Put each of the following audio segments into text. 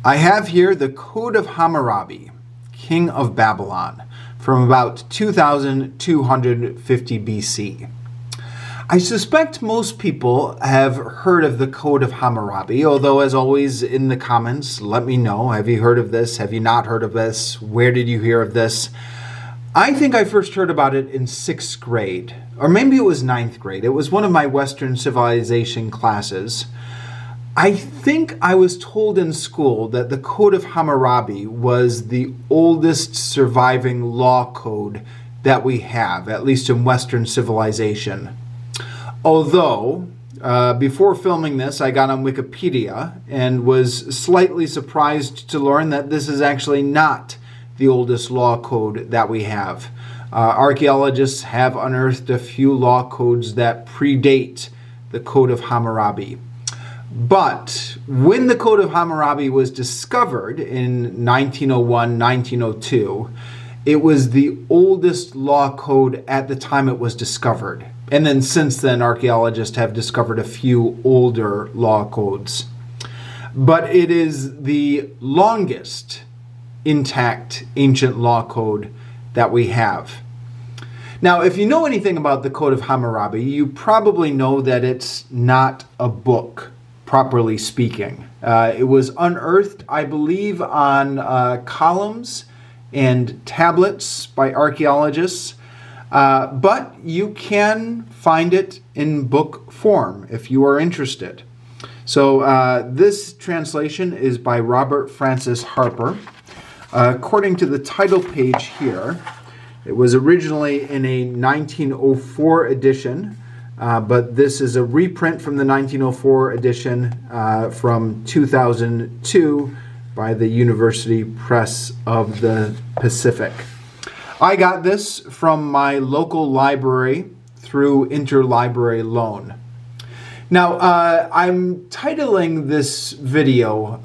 I have here the Code of Hammurabi, king of Babylon, from about 2250 BC. I suspect most people have heard of the Code of Hammurabi, although as always in the comments, let me know. Have you heard of this? Have you not heard of this? Where did you hear of this? I think I first heard about it in 6th grade, or maybe it was 9th grade. It was one of my Western civilization classes. I think I was told in school that the Code of Hammurabi was the oldest surviving law code that we have, at least in Western civilization. Although, before filming this, I got on Wikipedia and was slightly surprised to learn that this is actually not the oldest law code that we have. Archaeologists have unearthed a few law codes that predate the Code of Hammurabi. But when the Code of Hammurabi was discovered in 1901, 1902, it was the oldest law code at the time it was discovered. And then since then, archaeologists have discovered a few older law codes. But it is the longest intact ancient law code that we have. Now, if you know anything about the Code of Hammurabi, you probably know that it's not a book, properly speaking. It was unearthed, I believe, on columns and tablets by archaeologists, but you can find it in book form if you are interested. So this translation is by Robert Francis Harper. According to the title page here, it was originally in a 1904 edition, but this is a reprint from the 1904 edition from 2002 by the University Press of the Pacific. I got this from my local library through interlibrary loan. Now, I'm titling this video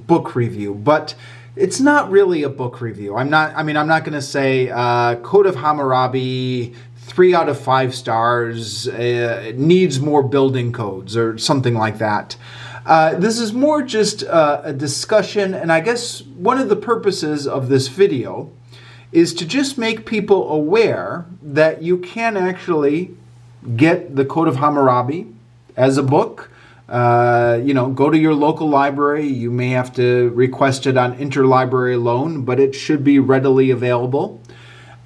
book review, but it's not really a book review. I'm not going to say Code of Hammurabi, 3 out of 5 stars, needs more building codes or something like that. This is more just a discussion, and I guess one of the purposes of this video is to just make people aware that you can actually get the Code of Hammurabi as a book. Go to your local library. You may have to request it on interlibrary loan, but it should be readily available.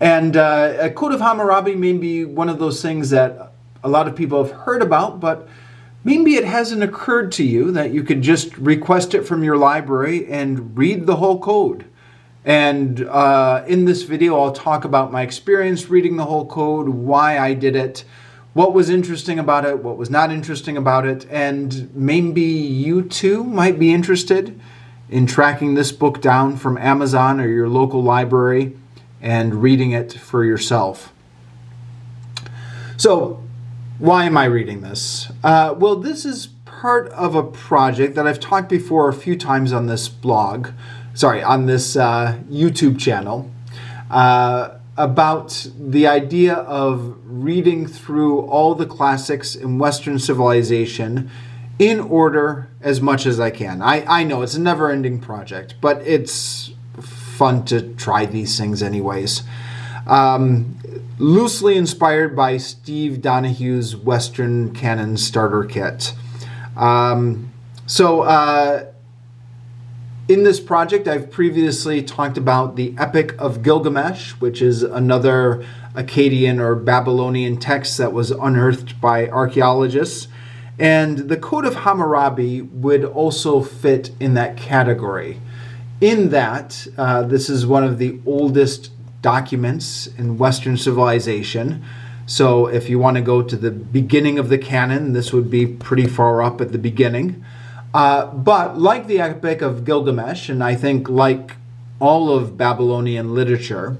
And a Code of Hammurabi may be one of those things that a lot of people have heard about, but maybe it hasn't occurred to you that you could just request it from your library and read the whole code. And in this video, I'll talk about my experience reading the whole code, why I did it, what was interesting about it, what was not interesting about it, and maybe you too might be interested in tracking this book down from Amazon or your local library and reading it for yourself. So, why am I reading this? Well, this is part of a project that I've talked before a few times on this on this YouTube channel, about the idea of reading through all the classics in Western civilization in order as much as I can. I know it's a never-ending project, but it's fun to try these things anyways. Loosely inspired by Steve Donahue's Western Canon Starter Kit. In this project, I've previously talked about the Epic of Gilgamesh, which is another Akkadian or Babylonian text that was unearthed by archaeologists. And the Code of Hammurabi would also fit in that category. In that, this is one of the oldest documents in Western civilization. So if you want to go to the beginning of the canon, this would be pretty far up at the beginning. But like the Epic of Gilgamesh, and I think like all of Babylonian literature,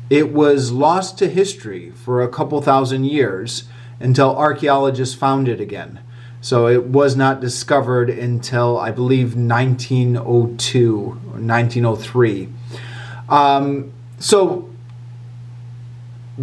it was lost to history for a couple thousand years until archaeologists found it again. So it was not discovered until, I believe, 1902 or 1903. So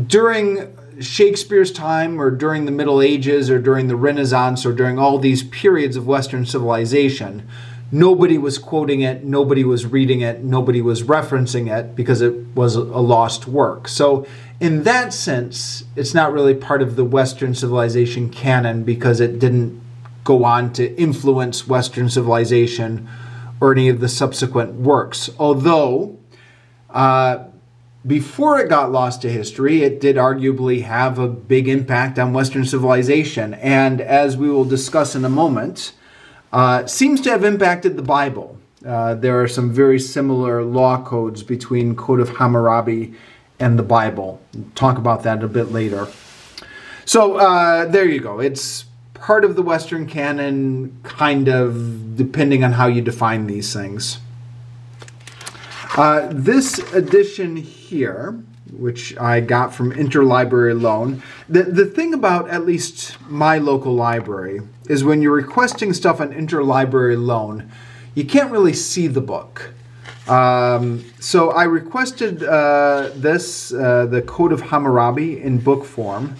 during Shakespeare's time, or during the Middle Ages, or during the Renaissance, or during all these periods of Western civilization, nobody was quoting it, nobody was reading it, nobody was referencing it because it was a lost work. So in that sense, it's not really part of the Western civilization canon because it didn't go on to influence Western civilization or any of the subsequent works. Although, before it got lost to history, it did arguably have a big impact on Western civilization. And as we will discuss in a moment, seems to have impacted the Bible. There are some very similar law codes between Code of Hammurabi and the Bible. We'll talk about that a bit later. So there you go. It's part of the Western canon, kind of, depending on how you define these things. This edition here, which I got from Interlibrary Loan, the thing about at least my local library is when you're requesting stuff on Interlibrary Loan, you can't really see the book. So I requested the Code of Hammurabi in book form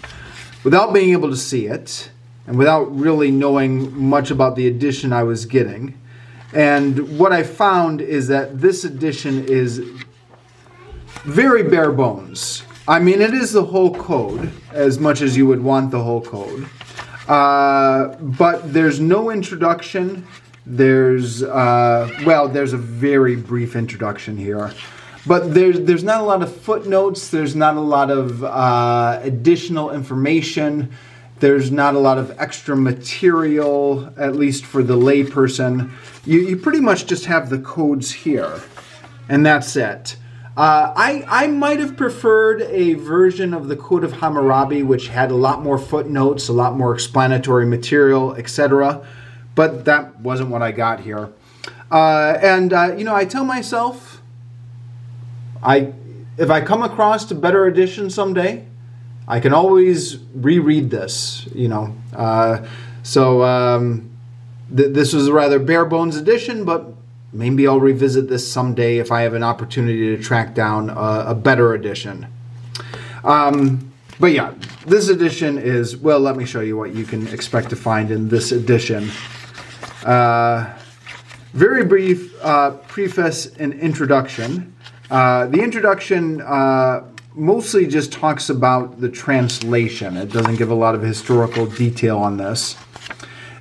without being able to see it and without really knowing much about the edition I was getting. And what I found is that this edition is very bare bones. I mean, it is the whole code, as much as you would want the whole code. But there's no introduction. There's a very brief introduction here. But there's not a lot of footnotes. There's not a lot of additional information. There's not a lot of extra material, at least for the layperson. You pretty much just have the codes here, and that's it. I might have preferred a version of the Code of Hammurabi which had a lot more footnotes, a lot more explanatory material, etc. But that wasn't what I got here. I tell myself, if I come across a better edition someday, I can always reread this, This was a rather bare bones edition, but maybe I'll revisit this someday if I have an opportunity to track down a better edition. But yeah, this edition is, well, let me show you what you can expect to find in this edition. Very brief preface and introduction. The introduction mostly just talks about the translation. It doesn't give a lot of historical detail on this.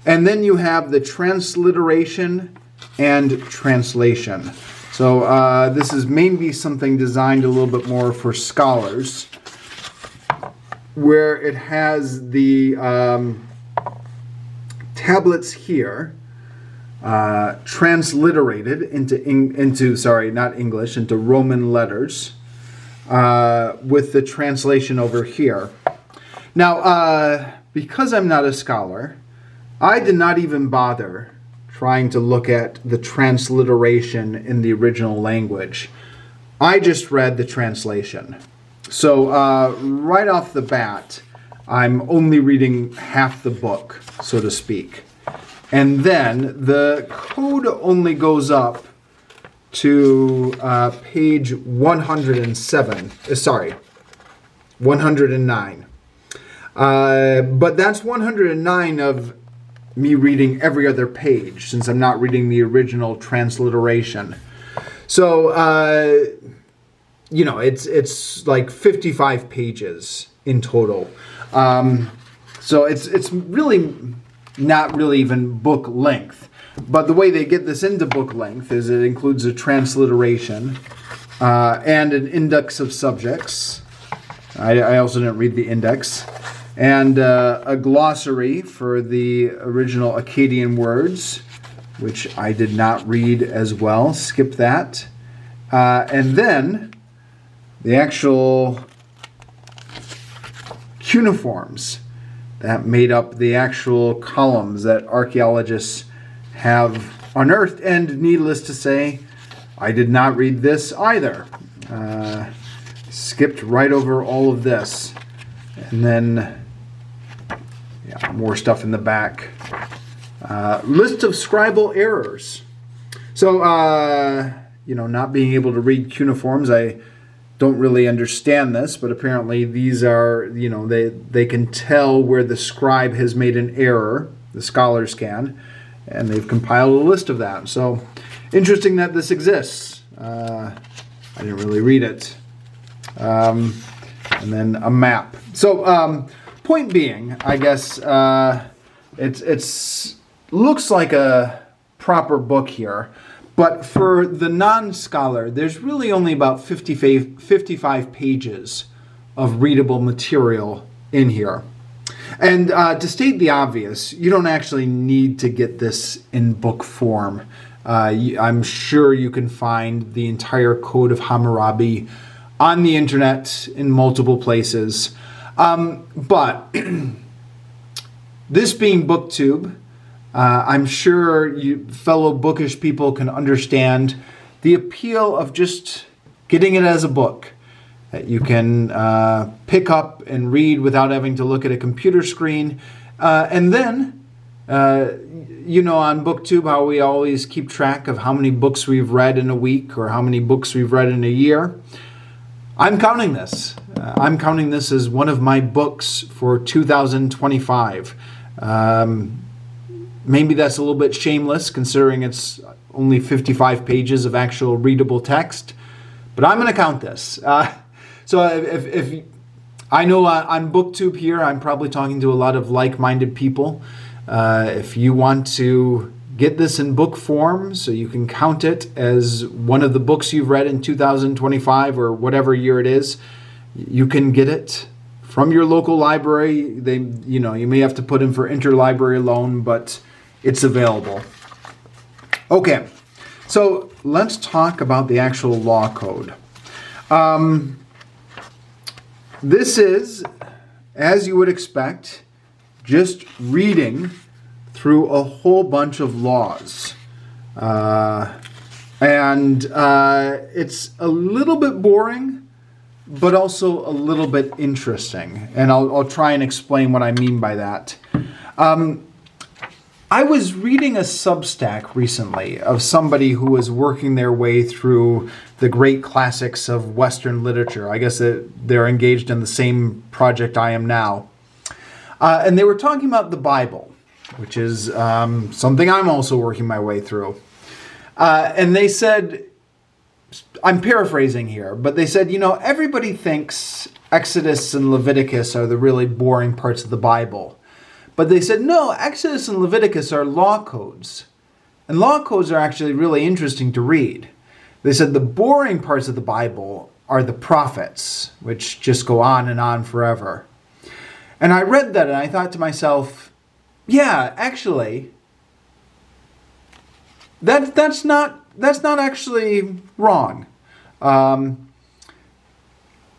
And then you have the transliteration and translation. So this is maybe something designed a little bit more for scholars, where it has the tablets here transliterated into Roman letters, with the translation over here. Now, because I'm not a scholar, I did not even bother trying to look at the transliteration in the original language. I just read the translation. So right off the bat, I'm only reading half the book, so to speak. And then the code only goes up to page 109. But that's 109 of me reading every other page, since I'm not reading the original transliteration. So, it's like 55 pages in total. So it's really not really even book length. But the way they get this into book length is it includes a transliteration and an index of subjects. I also didn't read the index. And a glossary for the original Akkadian words, which I did not read as well. Skip that. And then the actual cuneiforms that made up the actual columns that archaeologists have unearthed. And needless to say, I did not read this either. Skipped right over all of this. And then, more stuff in the back. List of scribal errors. So, not being able to read cuneiforms, I don't really understand this, but apparently these are, they can tell where the scribe has made an error, the scholars can, And they've compiled a list of that. So interesting that this exists. I didn't really read it. And then a map. So point being, I guess it's looks like a proper book here. But for the non-scholar, there's really only about 55 pages of readable material in here. And to state the obvious, you don't actually need to get this in book form. I'm sure you can find the entire Code of Hammurabi on the internet in multiple places. But this being BookTube, I'm sure you fellow bookish people can understand the appeal of just getting it as a book that you can pick up and read without having to look at a computer screen. And then, on BookTube, how we always keep track of how many books we've read in a week or how many books we've read in a year. I'm counting this. I'm counting this as one of my books for 2025. Maybe that's a little bit shameless considering it's only 55 pages of actual readable text, but I'm going to count this. So if I know on BookTube here, I'm probably talking to a lot of like-minded people. If you want to get this in book form so you can count it as one of the books you've read in 2025 or whatever year it is, you can get it from your local library. You may have to put in for interlibrary loan, but it's available. Okay, so let's talk about the actual law code. This is, as you would expect, just reading through a whole bunch of laws. And it's a little bit boring, but also a little bit interesting. And I'll try and explain what I mean by that. I was reading a Substack recently of somebody who was working their way through the great classics of Western literature. I guess they're engaged in the same project I am now. And they were talking about the Bible, which is something I'm also working my way through. And they said, I'm paraphrasing here, but they said, everybody thinks Exodus and Leviticus are the really boring parts of the Bible. But they said, no, Exodus and Leviticus are law codes. And law codes are actually really interesting to read. They said the boring parts of the Bible are the prophets, which just go on and on forever. And I read that and I thought to myself, yeah, actually, that's not actually wrong.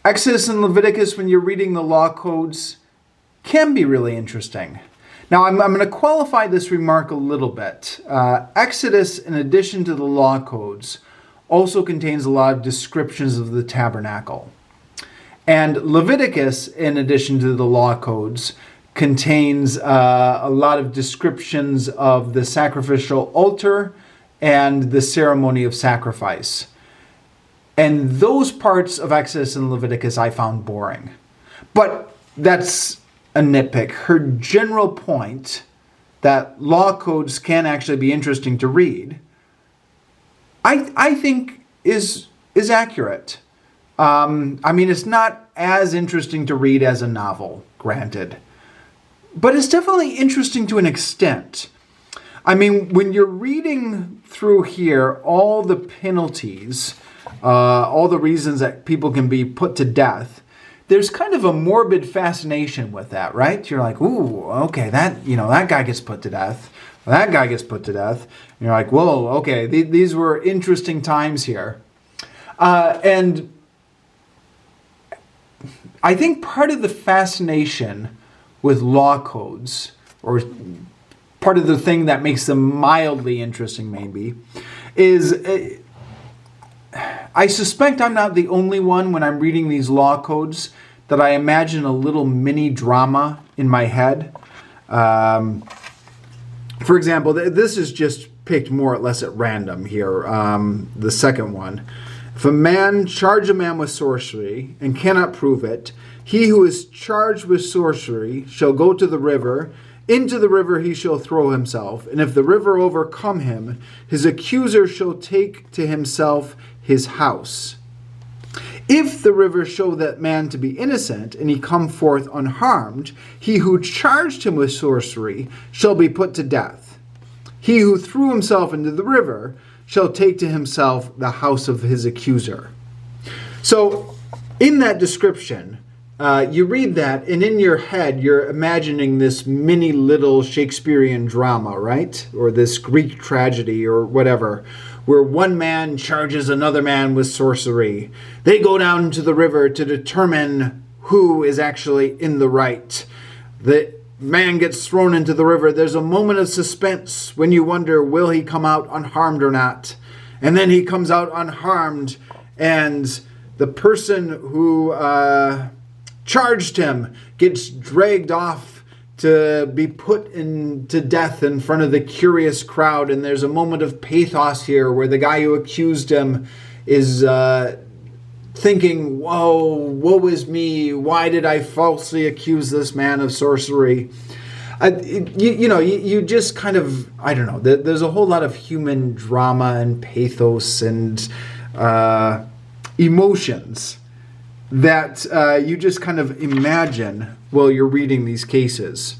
Exodus and Leviticus, when you're reading the law codes, can be really interesting. Now, I'm going to qualify this remark a little bit. Exodus, in addition to the law codes, also contains a lot of descriptions of the tabernacle. And Leviticus, in addition to the law codes, contains a lot of descriptions of the sacrificial altar and the ceremony of sacrifice. And those parts of Exodus and Leviticus I found boring. But that's a nitpick. Her general point that law codes can actually be interesting to read, I think is accurate. It's not as interesting to read as a novel, granted. But it's definitely interesting to an extent. When you're reading through here, all the penalties, all the reasons that people can be put to death, there's kind of a morbid fascination with that, right? You're like, ooh, okay, that guy gets put to death. That guy gets put to death. And you're like, whoa, okay, these were interesting times here. And I think part of the fascination with law codes, or part of the thing that makes them mildly interesting maybe, is I suspect I'm not the only one when I'm reading these law codes that I imagine a little mini drama in my head. For example, this is just picked more or less at random here, the second one. If a man charge a man with sorcery and cannot prove it, he who is charged with sorcery shall go to the river, Into the river he shall throw himself, and if the river overcome him, his accuser shall take to himself his house. If the river show that man to be innocent, and he come forth unharmed, he who charged him with sorcery shall be put to death. He who threw himself into the river shall take to himself the house of his accuser. So, in that description, you read that, and in your head, you're imagining this mini little Shakespearean drama, right? Or this Greek tragedy or whatever, where one man charges another man with sorcery. They go down to the river to determine who is actually in the right. The man gets thrown into the river. There's a moment of suspense when you wonder, will he come out unharmed or not? And then he comes out unharmed, and the person who charged him gets dragged off to be put to death in front of the curious crowd. And there's a moment of pathos here where the guy who accused him is thinking, whoa, woe is me. Why did I falsely accuse this man of sorcery? You just kind of, I don't know, there's a whole lot of human drama and pathos and emotions that you just kind of imagine while you're reading these cases.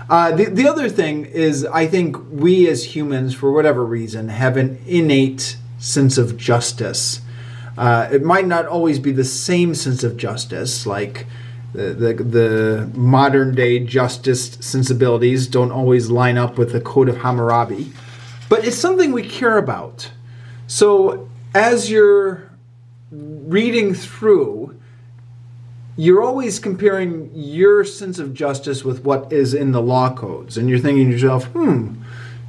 The other thing is, I think we as humans, for whatever reason, have an innate sense of justice. It might not always be the same sense of justice, like the modern day justice sensibilities don't always line up with the Code of Hammurabi, but it's something we care about. So as you're reading through, you're always comparing your sense of justice with what is in the law codes. And you're thinking to yourself,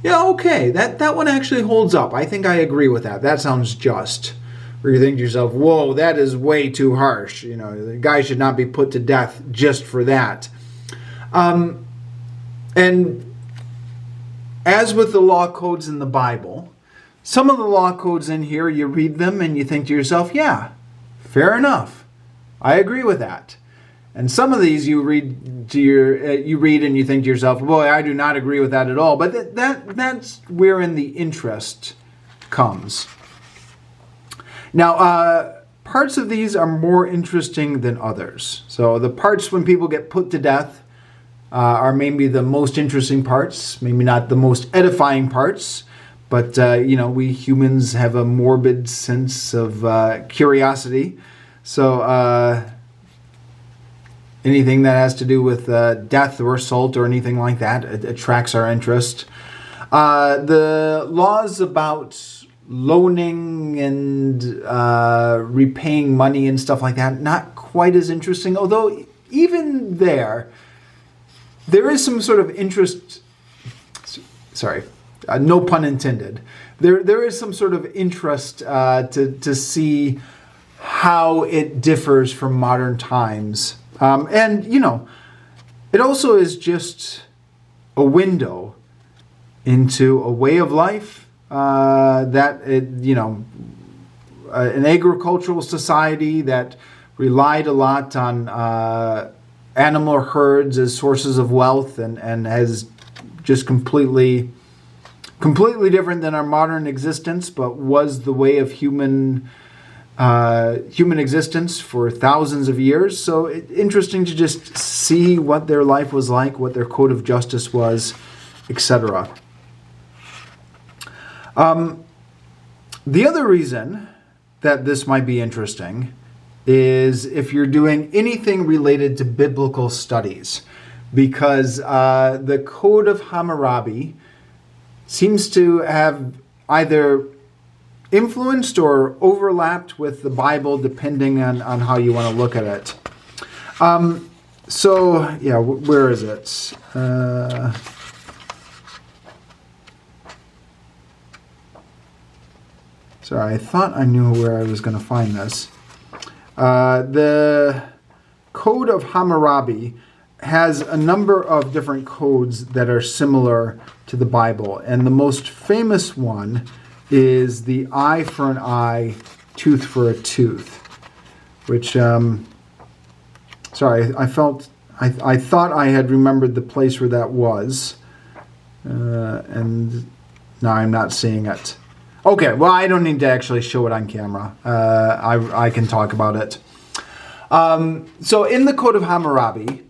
yeah, okay, that one actually holds up. I think I agree with that. That sounds just. Or you think to yourself, whoa, that is way too harsh. The guy should not be put to death just for that. And as with the law codes in the Bible, some of the law codes in here, you read them and you think to yourself, yeah, fair enough. I agree with that. And some of these you read and you think to yourself, boy, I do not agree with that at all. But that's wherein the interest comes. Now, parts of these are more interesting than others. So the parts when people get put to death are maybe the most interesting parts, maybe not the most edifying parts. But, we humans have a morbid sense of curiosity. So anything that has to do with death or assault or anything like that, it attracts our interest. The laws about loaning and repaying money and stuff like that, not quite as interesting. Although even there is some sort of interest. Sorry, no pun intended. There is some sort of interest to see how it differs from modern times. It also is just a window into a way of life an agricultural society that relied a lot on animal herds as sources of wealth and has just completely different than our modern existence, but was the way of human existence for thousands of years. So it's interesting to just see what their life was like, what their code of justice was, etc. The other reason that this might be interesting is if you're doing anything related to biblical studies, because the Code of Hammurabi seems to have either influenced or overlapped with the Bible, depending on how you want to look at it. Where is it? Sorry, I thought I knew where I was going to find this. The Code of Hammurabi has a number of different codes that are similar to the Bible, and the most famous one is the eye for an eye, tooth for a tooth, which, I felt I thought I had remembered the place where that was, and now I'm not seeing it. Okay, well, I don't need to actually show it on camera. I can talk about it. So in the Code of Hammurabi,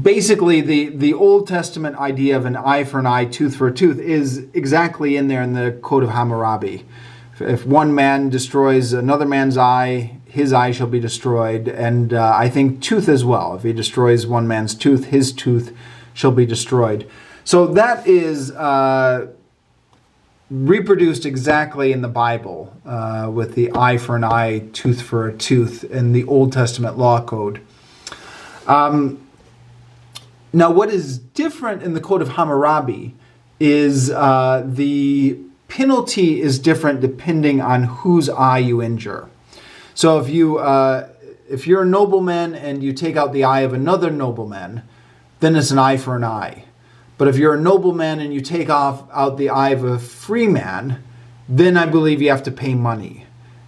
basically the Old Testament idea of an eye for an eye, tooth for a tooth is exactly in there in the Code of Hammurabi. If one man destroys another man's eye, his eye shall be destroyed. And I think tooth as well. If he destroys one man's tooth, his tooth shall be destroyed. So that is reproduced exactly in the Bible with the eye for an eye, tooth for a tooth in the Old Testament law code. Now, what is different in the Code of Hammurabi is the penalty is different depending on whose eye you injure. So if you're a nobleman and you take out the eye of another nobleman, then it's an eye for an eye. But if you're a nobleman and you take out the eye of a free man, then I believe you have to pay money.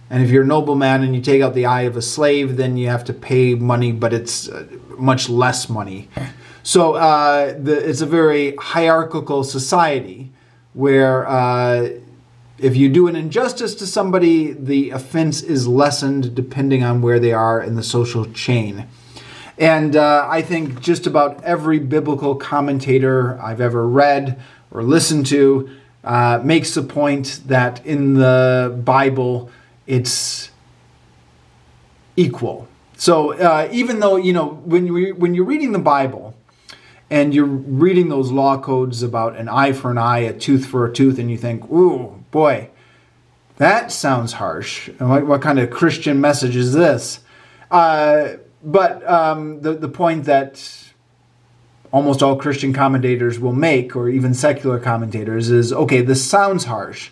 And if you're a nobleman and you take out the eye of a slave, then you have to pay money, but it's much less money. So it's a very hierarchical society where if you do an injustice to somebody, the offense is lessened depending on where they are in the social chain. And I think just about every biblical commentator I've ever read or listened to makes the point that in the Bible it's equal. So even though, when you're reading the Bible and you're reading those law codes about an eye for an eye, a tooth for a tooth, and you think, ooh, boy, that sounds harsh. What kind of Christian message is this? But the point that almost all Christian commentators will make, or even secular commentators, is, okay, this sounds harsh.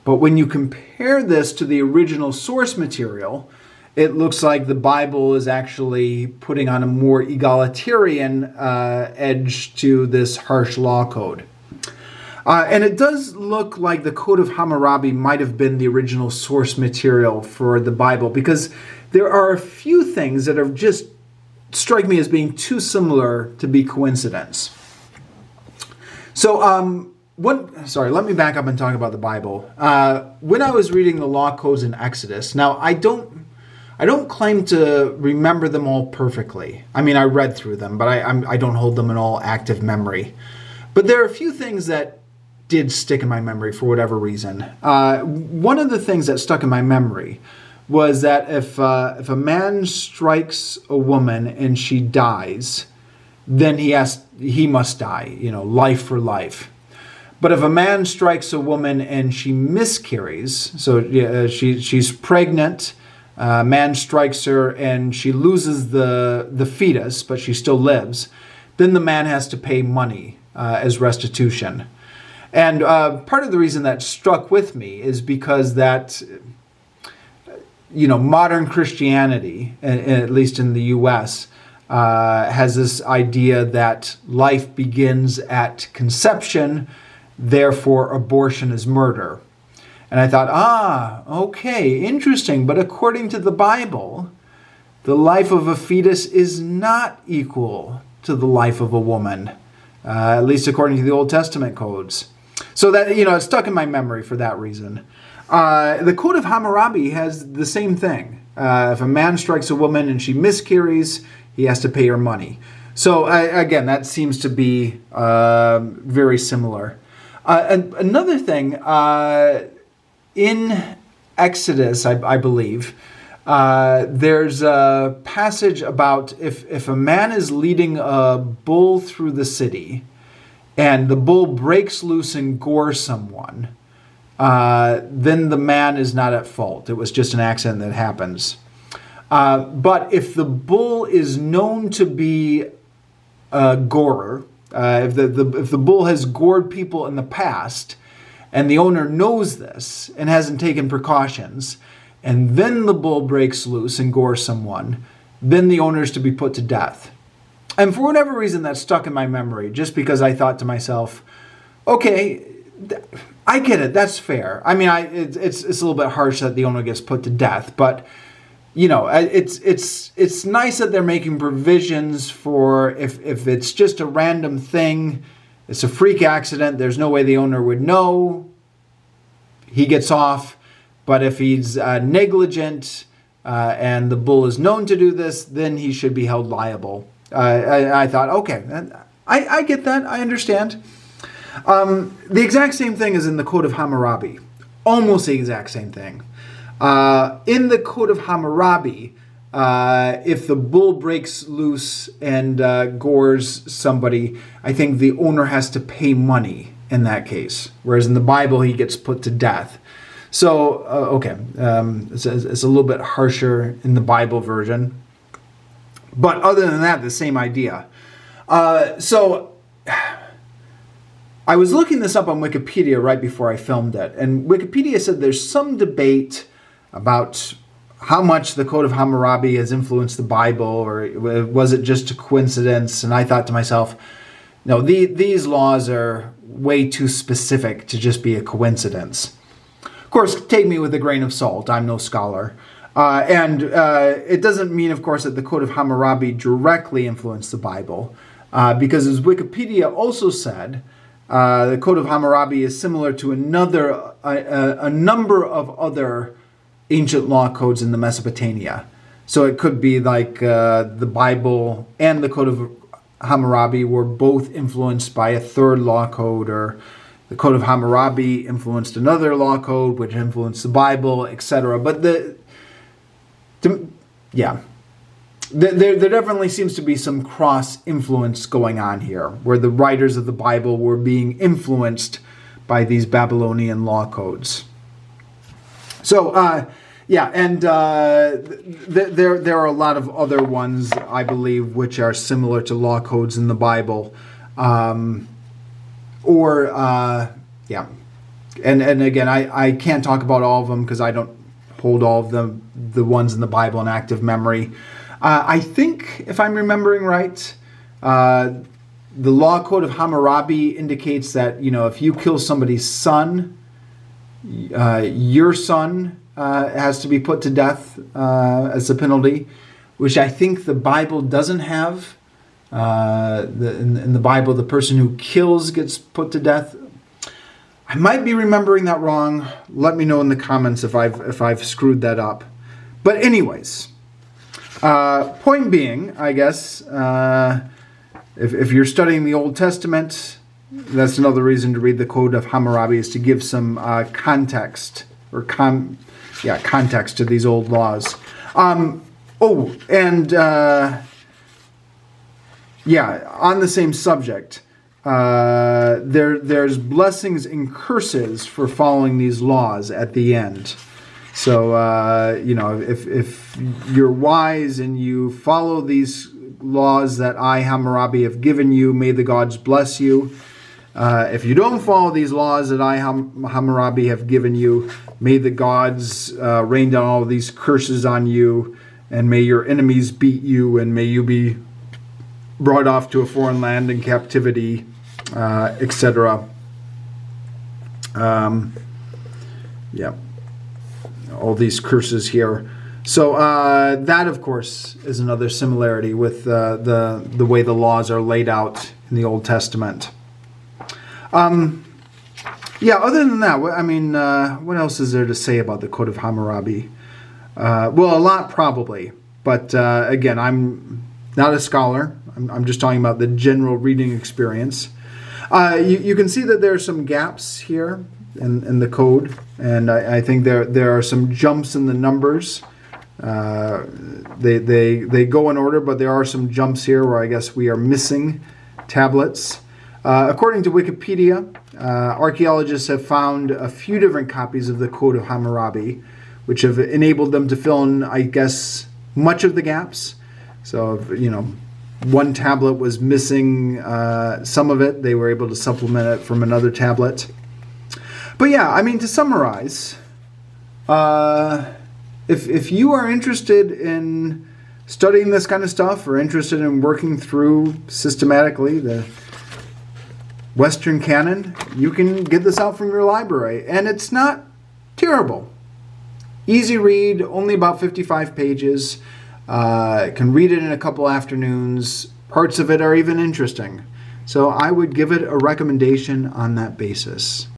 But when you compare this to the original source material, it looks like the Bible is actually putting on a more egalitarian edge to this harsh law code. And it does look like the Code of Hammurabi might have been the original source material for the Bible, because there are a few things that are just strike me as being too similar to be coincidence. So, let me back up and talk about the Bible. When I was reading the law codes in Exodus, now I don't claim to remember them all perfectly. I mean, I read through them, but I don't hold them in all active memory. But there are a few things that did stick in my memory for whatever reason. One of the things that stuck in my memory was that if a man strikes a woman and she dies, then he must die, life for life. But if a man strikes a woman and she miscarries, so she's pregnant, man strikes her and she loses the fetus, but she still lives, then the man has to pay money as restitution. And part of the reason that struck with me is because that, modern Christianity, at least in the U.S., has this idea that life begins at conception, therefore abortion is murder. And I thought, okay, interesting. But according to the Bible, the life of a fetus is not equal to the life of a woman, at least according to the Old Testament codes. So that, it stuck in my memory for that reason. The Code of Hammurabi has the same thing. If a man strikes a woman and she miscarries, he has to pay her money. So again, that seems to be very similar. And another thing, in Exodus, I believe, there's a passage about if a man is leading a bull through the city and the bull breaks loose and gores someone, then the man is not at fault. It was just an accident that happens. But if the bull is known to be a gorer, if the bull has gored people in the past, and the owner knows this and hasn't taken precautions, and then the bull breaks loose and gores someone, then the owner is to be put to death. And for whatever reason, that stuck in my memory, just because I thought to myself, okay, I get it, that's fair. I mean, it's a little bit harsh that the owner gets put to death, but it's nice that they're making provisions for if it's just a random thing, it's a freak accident, there's no way the owner would know, he gets off. But if he's negligent and the bull is known to do this, then he should be held liable. I thought, okay, I get that, I understand. The exact same thing is in the Code of Hammurabi. Almost the exact same thing. In the Code of Hammurabi, if the bull breaks loose and gores somebody, I think the owner has to pay money in that case. Whereas in the Bible, he gets put to death. So, it's a little bit harsher in the Bible version. But other than that, the same idea. So, I was looking this up on Wikipedia right before I filmed it. And Wikipedia said there's some debate about how much the Code of Hammurabi has influenced the Bible, or was it just a coincidence? And I thought to myself, no, these laws are way too specific to just be a coincidence. Of course, take me with a grain of salt. I'm no scholar. And it doesn't mean, of course, that the Code of Hammurabi directly influenced the Bible, because as Wikipedia also said, the Code of Hammurabi is similar to a number of other ancient law codes in the Mesopotamia. So it could be like the Bible and the Code of Hammurabi were both influenced by a third law code, or the Code of Hammurabi influenced another law code, which influenced the Bible, etc. But there definitely seems to be some cross-influence going on here, where the writers of the Bible were being influenced by these Babylonian law codes. So, there are a lot of other ones, I believe, which are similar to law codes in the Bible. And again, I can't talk about all of them because I don't hold all of the ones in the Bible in active memory. I think, if I'm remembering right, the law code of Hammurabi indicates that, if you kill somebody's son, your son has to be put to death as a penalty, which I think the Bible doesn't have. In the Bible, the person who kills gets put to death. I might be remembering that wrong. Let me know in the comments if I've screwed that up. But anyways, point being, I guess, if you're studying the Old Testament, that's another reason to read the Code of Hammurabi, is to give some context context to these old laws. On the same subject, there's blessings and curses for following these laws at the end. So, if you're wise and you follow these laws that I, Hammurabi, have given you, may the gods bless you. If you don't follow these laws that I, Hammurabi, have given you, may the gods rain down all these curses on you, and may your enemies beat you, and may you be brought off to a foreign land in captivity, etc. All these curses here. So that, of course, is another similarity with the way the laws are laid out in the Old Testament. Other than that, what else is there to say about the Code of Hammurabi? A lot probably. But again, I'm not a scholar. I'm just talking about the general reading experience. You can see that there are some gaps here in the code, and I think there are some jumps in the numbers. They go in order, but there are some jumps here where I guess we are missing tablets. According to Wikipedia, archaeologists have found a few different copies of the Code of Hammurabi, which have enabled them to fill in, I guess, much of the gaps. So, one tablet was missing some of it. They were able to supplement it from another tablet. But to summarize, if you are interested in studying this kind of stuff, or interested in working through systematically the Western canon, you can get this out from your library. And it's not terrible. Easy read, only about 55 pages. Can read it in a couple afternoons. Parts of it are even interesting. So I would give it a recommendation on that basis.